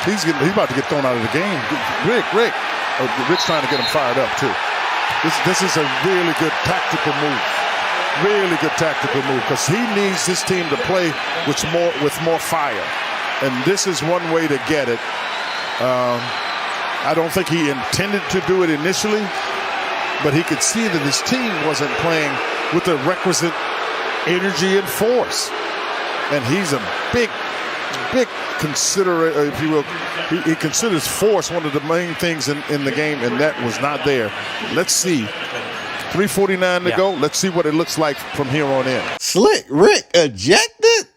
He's about to get thrown out of the game. Rick's trying to get him fired up too. This is a really good tactical move. Really good tactical move because he needs this team to play with more fire, and this is one way to get it. I don't think he intended to do it initially, but he could see that his team wasn't playing with the requisite energy and force. And he's a big considerate, if you will. He considers force one of the main things in the game, and that was not there. Let's see. 3:49 to go. Let's see what it looks like from here on in. Slick Rick ejected?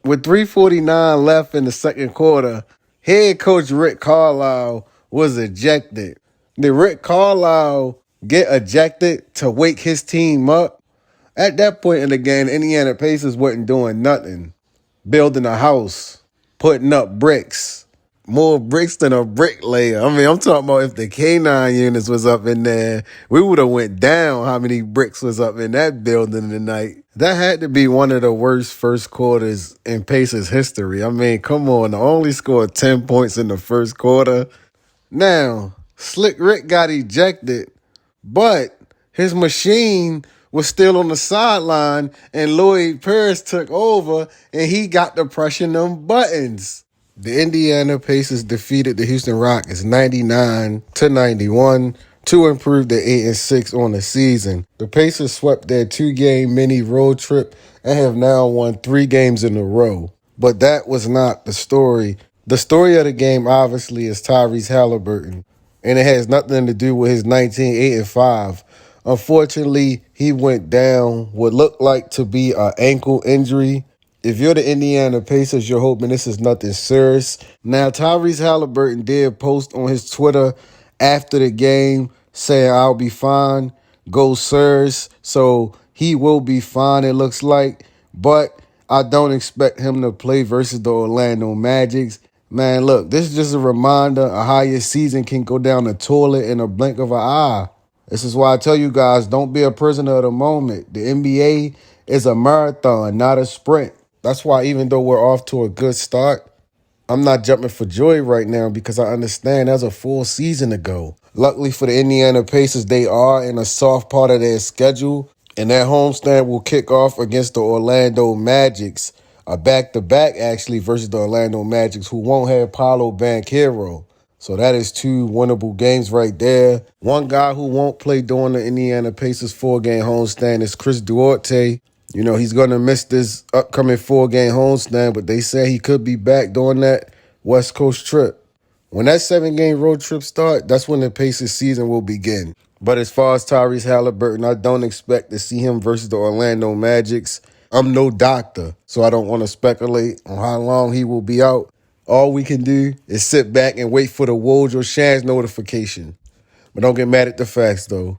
With 3:49 left in the second quarter, head coach Rick Carlisle was ejected. Did Rick Carlisle get ejected to wake his team up? At that point in the game, Indiana Pacers wasn't doing nothing. Building a house, putting up bricks. More bricks than a bricklayer. I mean, I'm talking about if the K9 units was up in there, we would have went down how many bricks was up in that building tonight. That had to be one of the worst first quarters in Pacers history. I mean, come on. They only scored 10 points in the first quarter. Now, Slick Rick got ejected, but his machine was still on the sideline, and Lloyd Pierce took over, and he got to pressing them buttons. The Indiana Pacers defeated the Houston Rockets 99-91 to improve to 8-6 on the season. The Pacers swept their 2-game mini road trip and have now won 3 games in a row. But that was not the story. The story of the game, obviously, is Tyrese Haliburton, and it has nothing to do with his 19-8-5. Unfortunately, he went down what looked like to be an ankle injury. If you're the Indiana Pacers, you're hoping this is nothing serious. Now, Tyrese Haliburton did post on his Twitter after the game saying, "I'll be fine. Go Sirs." So he will be fine, it looks like. But I don't expect him to play versus the Orlando Magic. Man, look, this is just a reminder of how your season can go down the toilet in a blink of an eye. This is why I tell you guys, don't be a prisoner of the moment. The NBA is a marathon, not a sprint. That's why even though we're off to a good start, I'm not jumping for joy right now because I understand that's a full season to go. Luckily for the Indiana Pacers, they are in a soft part of their schedule, and that homestand will kick off against the Orlando Magic, a back-to-back actually versus the Orlando Magic, who won't have Paolo Banchero. So that is 2 winnable games right there. One guy who won't play during the Indiana Pacers 4-game homestand is Chris Duarte. You know, he's going to miss this upcoming 4-game homestand, but they say he could be back during that West Coast trip. When that 7-game road trip starts, that's when the Pacers season will begin. But as far as Tyrese Haliburton, I don't expect to see him versus the Orlando Magic. I'm no doctor, so I don't want to speculate on how long he will be out. All we can do is sit back and wait for the Woj or Shans notification. But don't get mad at the facts, though.